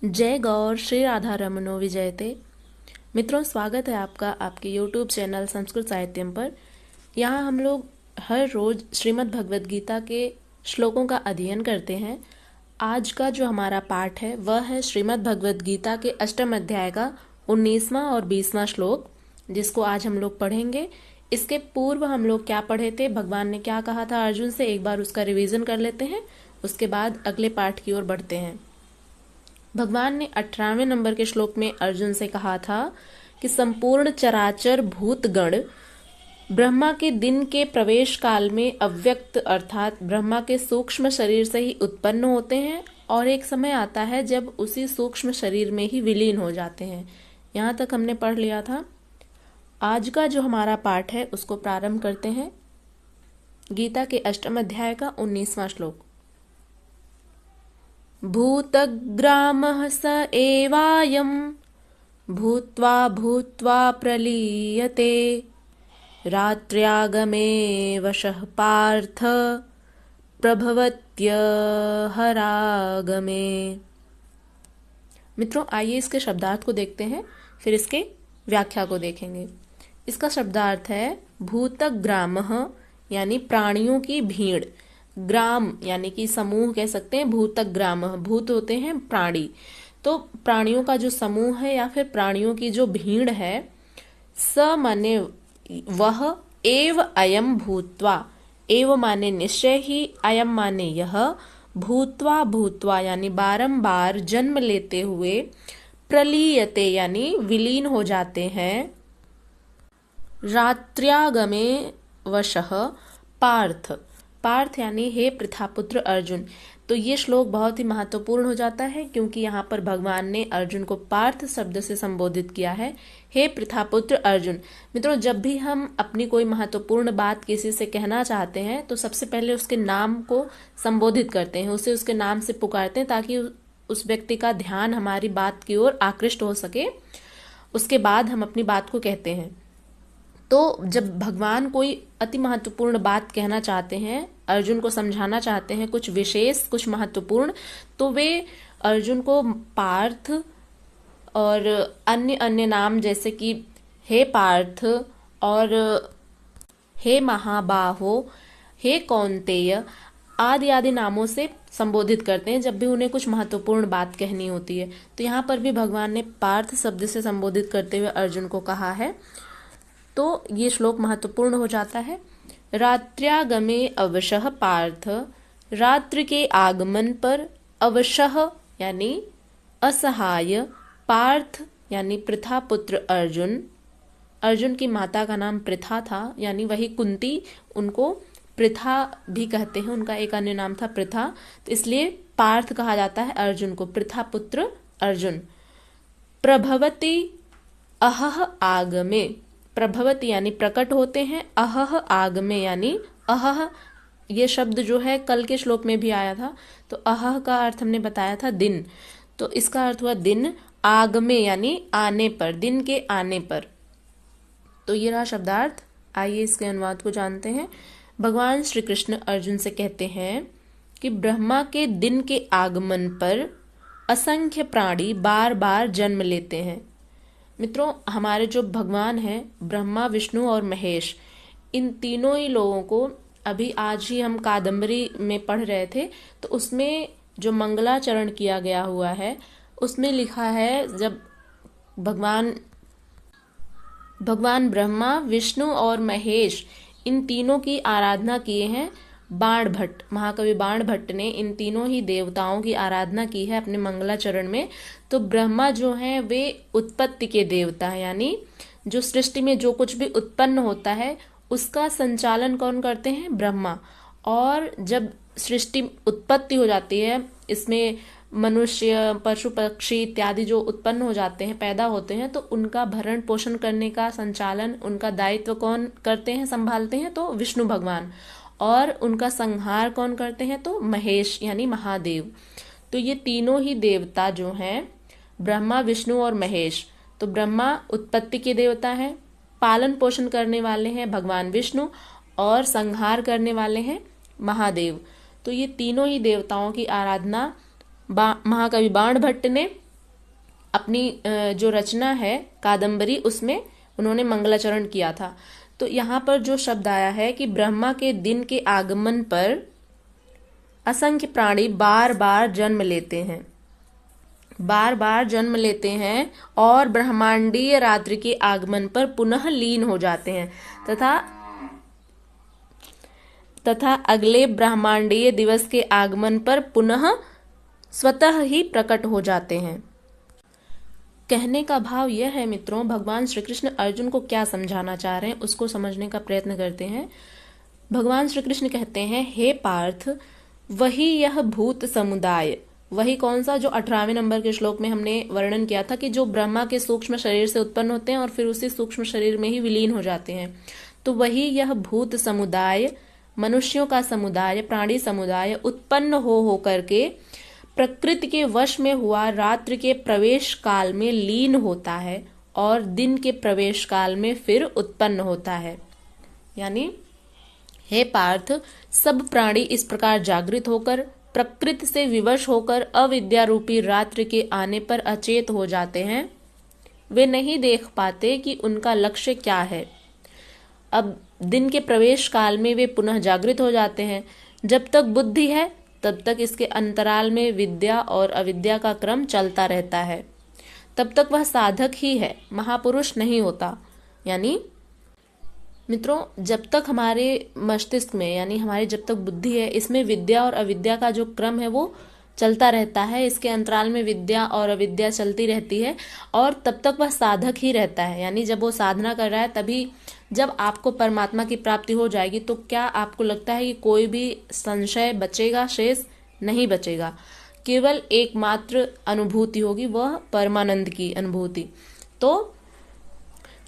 जय गौर श्री राधा रमनो विजयते। मित्रों, स्वागत है आपका आपके YouTube चैनल संस्कृत साहित्यम पर। यहाँ हम लोग हर रोज श्रीमद् भगवद गीता के श्लोकों का अध्ययन करते हैं। आज का जो हमारा पाठ है वह है श्रीमद् भगवद गीता के अष्टम अध्याय का 19वां और 20वां श्लोक, जिसको आज हम लोग पढ़ेंगे। इसके पूर्व हम लोग क्या पढ़े थे, भगवान ने क्या कहा था अर्जुन से, एक बार उसका रिवीजन कर लेते हैं। उसके बाद अगले पाठ की ओर बढ़ते हैं। भगवान ने 18वें नंबर के श्लोक में अर्जुन से कहा था कि संपूर्ण चराचर भूतगण ब्रह्मा के दिन के प्रवेश काल में अव्यक्त अर्थात ब्रह्मा के सूक्ष्म शरीर से ही उत्पन्न होते हैं और एक समय आता है जब उसी सूक्ष्म शरीर में ही विलीन हो जाते हैं। यहाँ तक हमने पढ़ लिया था। आज का जो हमारा पाठ है उसको प्रारंभ करते हैं। गीता के अष्टम अध्याय का 19वां श्लोक। भूतग्रामः स एवायं भूत्वा भूत्वा प्रलीयते रात्र्यागमे वशः पार्थ प्रभवत्यहरागमे। मित्रों, आइए इसके शब्दार्थ को देखते हैं, फिर इसके व्याख्या को देखेंगे। इसका शब्दार्थ है भूतग्रामः यानी प्राणियों की भीड़, ग्राम यानी कि समूह कह सकते हैं। भूतग्राम, भूत होते हैं प्राणी, तो प्राणियों का जो समूह है या फिर प्राणियों की जो भीड़ है। स माने वह, एव अयम भूत्वा, एव माने निश्चय ही, अयम माने यह, भूत्वा भूत्वा यानी बारंबार जन्म लेते हुए, प्रलीयते यानी विलीन हो जाते हैं, रात्र्यागमे वशः पार्थ, पार्थ यानी हे पृथापुत्र अर्जुन। तो ये श्लोक बहुत ही महत्वपूर्ण हो जाता है क्योंकि यहाँ पर भगवान ने अर्जुन को पार्थ शब्द से संबोधित किया है, हे पृथापुत्र अर्जुन। मित्रों, जब भी हम अपनी कोई महत्वपूर्ण बात किसी से कहना चाहते हैं तो सबसे पहले उसके नाम को संबोधित करते हैं, उसे उसके नाम से पुकारते हैं ताकि उस व्यक्ति का ध्यान हमारी बात की ओर आकृष्ट हो सके। उसके बाद हम अपनी बात को कहते हैं। तो जब भगवान कोई अति महत्वपूर्ण बात कहना चाहते हैं, अर्जुन को समझाना चाहते हैं कुछ विशेष, कुछ महत्वपूर्ण, तो वे अर्जुन को पार्थ और अन्य अन्य नाम जैसे कि हे पार्थ और हे महाबाहो, हे कौन्तेय आदि आदि नामों से संबोधित करते हैं जब भी उन्हें कुछ महत्वपूर्ण बात कहनी होती है। तो यहाँ पर भी भगवान ने पार्थ शब्द से संबोधित करते हुए अर्जुन को कहा है। तो ये श्लोक महत्वपूर्ण हो जाता है। रात्र्यागमे अवशः पार्थ, रात्रि के आगमन पर, अवशः यानी असहाय, पार्थ यानी पृथा पुत्र अर्जुन। अर्जुन की माता का नाम पृथा था, यानी वही कुंती, उनको पृथा भी कहते हैं, उनका एक अन्य नाम था पृथा, तो इसलिए पार्थ कहा जाता है अर्जुन को, पृथा पुत्र अर्जुन। प्रभवति अहह आगमे, प्रभवती यानी प्रकट होते हैं, अहह आगमे यानी अहह, ये शब्द जो है कल के श्लोक में भी आया था। तो अहह का अर्थ हमने बताया था दिन, तो इसका अर्थ हुआ दिन, आगमे यानी आने पर, दिन के आने पर। तो ये रहा शब्दार्थ। आइए इसके अनुवाद को जानते हैं। भगवान श्री कृष्ण अर्जुन से कहते हैं कि ब्रह्मा के दिन के आगमन पर असंख्य प्राणी बार बार जन्म लेते हैं। मित्रों, हमारे जो भगवान हैं ब्रह्मा, विष्णु और महेश, इन तीनों ही लोगों को अभी आज ही हम कादम्बरी में पढ़ रहे थे, तो उसमें जो मंगलाचरण किया गया हुआ है उसमें लिखा है जब भगवान ब्रह्मा, विष्णु और महेश इन तीनों की आराधना किए हैं। बाण भट्ट, महाकवि बाण भट्ट ने इन तीनों ही देवताओं की आराधना की है अपने मंगलाचरण में। तो ब्रह्मा जो हैं वे उत्पत्ति के देवता हैं, यानी जो सृष्टि में जो कुछ भी उत्पन्न होता है उसका संचालन कौन करते हैं, ब्रह्मा। और जब सृष्टि उत्पत्ति हो जाती है, इसमें मनुष्य, पशु पक्षी इत्यादि जो उत्पन्न हो जाते हैं, पैदा होते हैं, तो उनका भरण पोषण करने का संचालन, उनका दायित्व कौन करते हैं, संभालते हैं, तो विष्णु भगवान। और उनका संहार कौन करते हैं, तो महेश यानी महादेव। तो ये तीनों ही देवता जो हैं, ब्रह्मा, विष्णु और महेश। तो ब्रह्मा उत्पत्ति के देवता हैं, पालन पोषण करने वाले हैं भगवान विष्णु, और संहार करने वाले हैं महादेव। तो ये तीनों ही देवताओं की आराधना महाकवि बाण भट्ट ने अपनी जो रचना है कादम्बरी उसमें उन्होंने मंगलाचरण किया था। तो यहाँ पर जो शब्द आया है कि ब्रह्मा के दिन के आगमन पर असंख्य प्राणी बार बार जन्म लेते हैं, बार बार जन्म लेते हैं और ब्रह्मांडीय रात्रि के आगमन पर पुनः लीन हो जाते हैं तथा अगले ब्रह्मांडीय दिवस के आगमन पर पुनः स्वतः ही प्रकट हो जाते हैं। कहने का भाव यह है मित्रों, भगवान श्री कृष्ण अर्जुन को क्या समझाना चाह रहे हैं उसको समझने का प्रयत्न करते हैं। भगवान श्री कृष्ण कहते हैं, हे पार्थ, वही यह भूत समुदाय, वही कौन सा, जो 18वें नंबर के श्लोक में हमने वर्णन किया था कि जो ब्रह्मा के सूक्ष्म शरीर से उत्पन्न होते हैं और फिर उसी सूक्ष्म शरीर में ही विलीन हो जाते हैं। तो वही यह भूत समुदाय, मनुष्यों का समुदाय, प्राणी समुदाय उत्पन्न हो करके प्रकृति के वश में हुआ रात्रि के प्रवेश काल में लीन होता है और दिन के प्रवेश काल में फिर उत्पन्न होता है। यानी हे पार्थ, सब प्राणी इस प्रकार जागृत होकर प्रकृति से विवश होकर अविद्या रूपी रात्रि के आने पर अचेत हो जाते हैं। वे नहीं देख पाते कि उनका लक्ष्य क्या है। अब दिन के प्रवेश काल में वे पुनः जागृत हो जाते हैं। जब तक बुद्धि है तब तक इसके अंतराल में विद्या और अविद्या का क्रम चलता रहता है। तब तक वह साधक ही है, महापुरुष नहीं होता। यानी मित्रों, जब तक हमारे मस्तिष्क में, यानी हमारी जब तक बुद्धि है, इसमें विद्या और अविद्या का जो क्रम है वो चलता रहता है। इसके अंतराल में विद्या और अविद्या चलती रहती है और तब तक वह साधक ही रहता है। यानी जब वो साधना कर रहा है, तभी जब आपको परमात्मा की प्राप्ति हो जाएगी तो क्या आपको लगता है कि कोई भी संशय बचेगा, शेष नहीं बचेगा। केवल एकमात्र अनुभूति होगी, वह परमानंद की अनुभूति। तो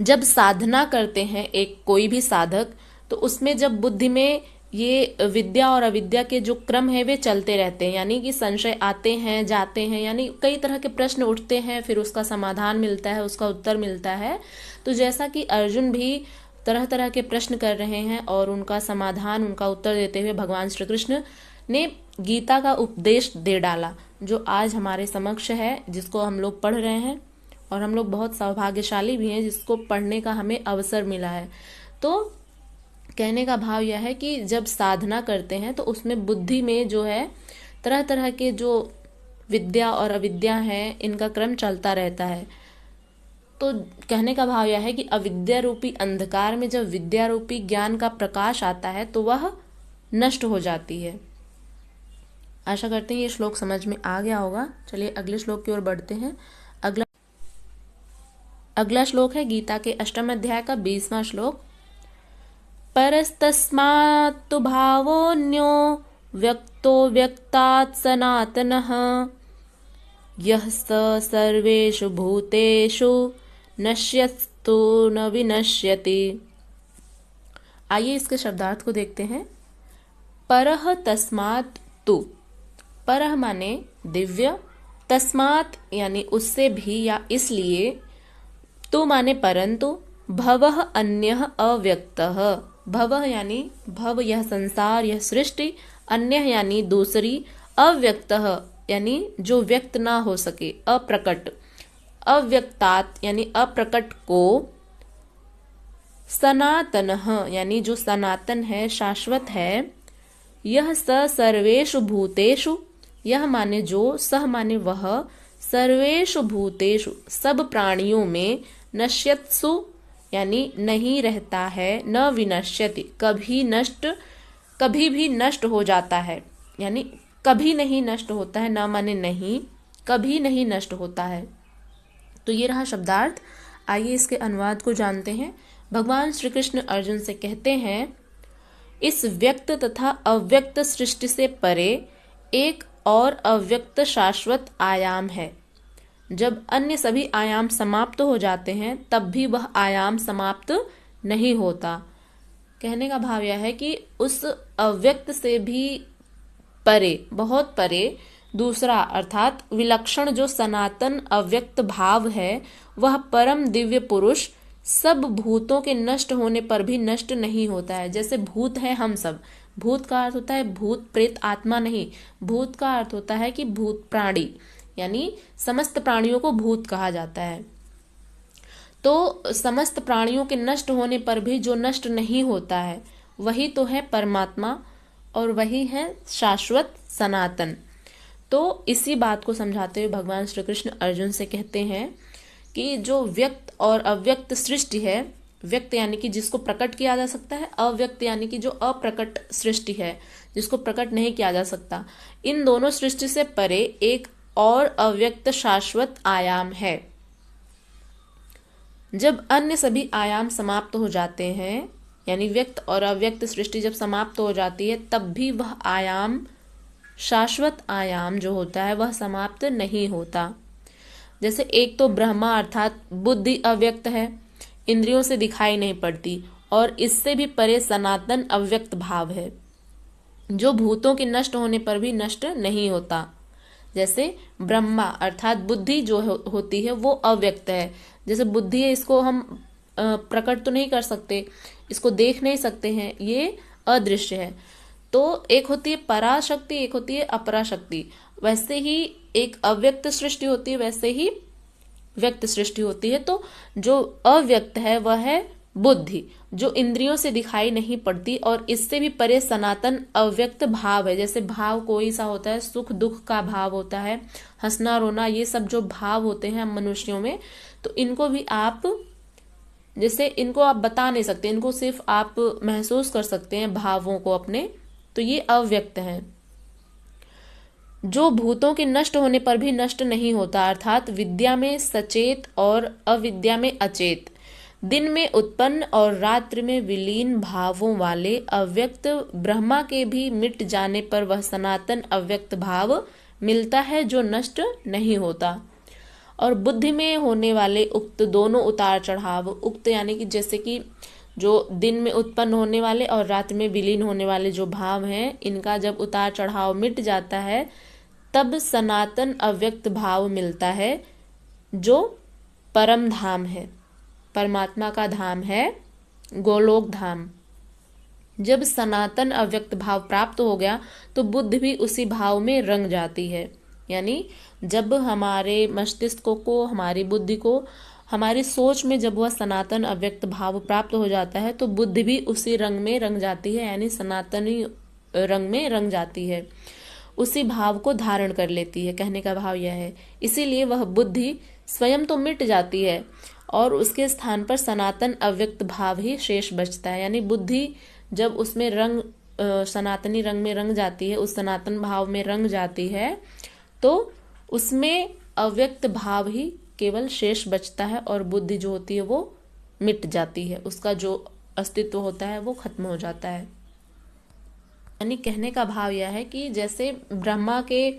जब साधना करते हैं एक कोई भी साधक, तो उसमें जब बुद्धि में ये विद्या और अविद्या के जो क्रम है वे चलते रहते हैं, यानी कि संशय आते हैं जाते हैं, यानी कई तरह के प्रश्न उठते हैं, फिर उसका समाधान मिलता है, उसका उत्तर मिलता है। तो जैसा कि अर्जुन भी तरह तरह के प्रश्न कर रहे हैं और उनका समाधान, उनका उत्तर देते हुए भगवान श्री कृष्ण ने गीता का उपदेश दे डाला, जो आज हमारे समक्ष है, जिसको हम लोग पढ़ रहे हैं और हम लोग बहुत सौभाग्यशाली भी हैं जिसको पढ़ने का हमें अवसर मिला है। तो कहने का भाव यह है कि जब साधना करते हैं तो उसमें बुद्धि में जो है तरह तरह के जो विद्या और अविद्या हैं, इनका क्रम चलता रहता है। तो कहने का भाव यह है कि अविद्या रूपी अंधकार में जब विद्या रूपी ज्ञान का प्रकाश आता है तो वह नष्ट हो जाती है। आशा करते हैं ये श्लोक समझ में आ गया होगा। चलिए अगले श्लोक की ओर बढ़ते हैं। अगला श्लोक है गीता के 8वें अध्याय का 20वां श्लोक। परस्तस्मात्तु भावोऽन्यो व्यक्तो व्यक्तात् सनातनः यः स सर्वेषु भूतेषु नश्यत्तु न विनश्यति। आइए इसके शब्दार्थ को देखते हैं। परः तस्मात् तु, परः माने दिव्य, तस्मात् यानी उससे भी या इसलिए, तु माने परंतु, भवः अन्यः अव्यक्तः, भवः यानी भव यह संसार यह सृष्टि, अन्य यानी दूसरी, अव्यक्तः यानी जो व्यक्त ना हो सके, अप्रकट, अव्यक्तात् यानी अप्रकट को, सनातनः यानी जो सनातन है, शाश्वत है, यह स सर्वेषु भूतेषु, यह माने जो, सह माने वह, सर्वेषु भूतेषु सब प्राणियों में, नश्यत्सु यानी नहीं रहता है, न विनश्यति कभी भी नष्ट हो जाता है, यानी कभी नहीं नष्ट होता है, न माने नहीं, कभी नहीं नष्ट होता है। तो ये रहा शब्दार्थ। आइए इसके अनुवाद को जानते हैं। भगवान श्री कृष्ण अर्जुन से कहते हैं, इस व्यक्त तथा अव्यक्त सृष्टि से परे एक और अव्यक्त शाश्वत आयाम है। जब अन्य सभी आयाम समाप्त हो जाते हैं तब भी वह आयाम समाप्त नहीं होता। कहने का भाव यह है कि उस अव्यक्त से भी परे, बहुत परे, दूसरा अर्थात विलक्षण जो सनातन अव्यक्त भाव है, वह परम दिव्य पुरुष सब भूतों के नष्ट होने पर भी नष्ट नहीं होता है। जैसे भूत है हम सब, भूत का अर्थ होता है भूत प्रेत आत्मा नहीं, भूत का अर्थ होता है कि भूत प्राणी, यानी समस्त प्राणियों को भूत कहा जाता है। तो समस्त प्राणियों के नष्ट होने पर भी जो नष्ट नहीं होता है वही तो है परमात्मा, और वही है शाश्वत सनातन। तो इसी बात को समझाते हुए भगवान श्री कृष्ण अर्जुन से कहते हैं कि जो व्यक्त और अव्यक्त सृष्टि है, व्यक्त यानी कि जिसको प्रकट किया जा सकता है, अव्यक्त यानी कि जो अप्रकट सृष्टि है, जिसको प्रकट नहीं किया जा सकता, इन दोनों सृष्टि से परे एक और अव्यक्त शाश्वत आयाम है। जब अन्य सभी आयाम समाप्त हो जाते हैं, यानी व्यक्त और अव्यक्त सृष्टि जब समाप्त हो जाती है, तब भी वह आयाम, शाश्वत आयाम जो होता है, वह समाप्त नहीं होता। जैसे एक तो ब्रह्मा अर्थात बुद्धि अव्यक्त है, इंद्रियों से दिखाई नहीं पड़ती, और इससे भी परे सनातन अव्यक्त भाव है, जो भूतों के नष्ट होने पर भी नष्ट नहीं होता। जैसे ब्रह्मा अर्थात बुद्धि जो होती है वो अव्यक्त है। जैसे बुद्धि है, इसको हम प्रकट तो नहीं कर सकते, इसको देख नहीं सकते हैं, ये अदृश्य है। तो एक होती है पराशक्ति, एक होती है अपराशक्ति। वैसे ही एक अव्यक्त सृष्टि होती है, वैसे ही व्यक्त सृष्टि होती है। तो जो अव्यक्त है वह है बुद्धि, जो इंद्रियों से दिखाई नहीं पड़ती, और इससे भी परे सनातन अव्यक्त भाव है। जैसे भाव कोई सा होता है, सुख दुख का भाव होता है, हंसना रोना, ये सब जो भाव होते हैं मनुष्यों में, तो इनको भी आप, जैसे इनको आप बता नहीं सकते, इनको सिर्फ आप महसूस कर सकते हैं भावों को अपने, तो ये अव्यक्त है। जो भूतों के नष्ट होने पर भी नष्ट नहीं होता, अर्थात विद्या में सचेत और अविद्या में अचेत, दिन में उत्पन्न और रात्रि में विलीन भावों वाले अव्यक्त ब्रह्मा के भी मिट जाने पर वह सनातन अव्यक्त भाव मिलता है, जो नष्ट नहीं होता। और बुद्धि में होने वाले उक्त दोनों उतार चढ़ाव, उक्त यानी कि जैसे कि जो दिन में उत्पन्न होने वाले और रात्रि में विलीन होने वाले जो भाव हैं, इनका जब उतार चढ़ाव मिट जाता है, तब सनातन अव्यक्त भाव मिलता है, जो परम धाम है, परमात्मा का धाम है, गोलोक धाम। जब सनातन अव्यक्त भाव प्राप्त हो गया तो बुद्धि भी उसी भाव में रंग जाती है। यानी जब हमारे मस्तिष्क को, हमारी बुद्धि को, हमारी सोच में जब वह सनातन अव्यक्त भाव प्राप्त हो जाता है, तो बुद्धि भी उसी रंग में रंग जाती है, यानी सनातनी रंग में रंग जाती है, उसी भाव को धारण कर लेती है। कहने का भाव यह है। इसीलिए वह बुद्धि स्वयं तो मिट जाती है और उसके स्थान पर सनातन अव्यक्त भाव ही शेष बचता है। यानी बुद्धि जब उसमें रंग, सनातनी रंग में रंग जाती है, उस सनातन भाव में रंग जाती है, तो उसमें अव्यक्त भाव ही केवल शेष बचता है, और बुद्धि जो होती है वो मिट जाती है, उसका जो अस्तित्व होता है वो खत्म हो जाता है। यानी कहने का भाव यह है कि जैसे ब्रह्मा के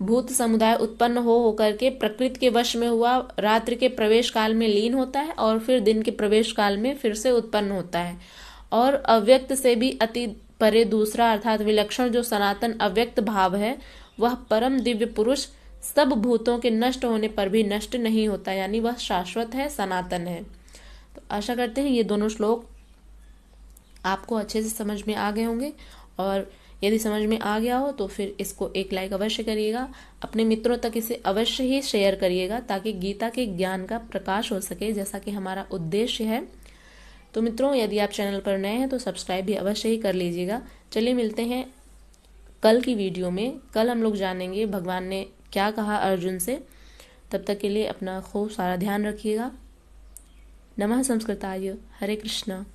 भूत समुदाय उत्पन्न हो होकर के प्रकृति के वश में हुआ, रात्रि के प्रवेश काल में लीन होता है और फिर दिन के प्रवेश काल में फिर से उत्पन्न होता है। और अव्यक्त से भी अति परे दूसरा अर्थात विलक्षण जो सनातन अव्यक्त भाव है, वह परम दिव्य पुरुष सब भूतों के नष्ट होने पर भी नष्ट नहीं होता, यानी वह शाश्वत है, सनातन है। तो आशा करते हैं ये दोनों श्लोक आपको अच्छे से समझ में आ गए होंगे, और यदि समझ में आ गया हो तो फिर इसको एक लाइक अवश्य करिएगा, अपने मित्रों तक इसे अवश्य ही शेयर करिएगा, ताकि गीता के ज्ञान का प्रकाश हो सके, जैसा कि हमारा उद्देश्य है। तो मित्रों, यदि आप चैनल पर नए हैं तो सब्सक्राइब भी अवश्य ही कर लीजिएगा। चलिए मिलते हैं कल की वीडियो में। कल हम लोग जानेंगे भगवान ने क्या कहा अर्जुन से। तब तक के लिए अपना खूब सारा ध्यान रखिएगा। नमः संस्कृताय, हरे कृष्णा।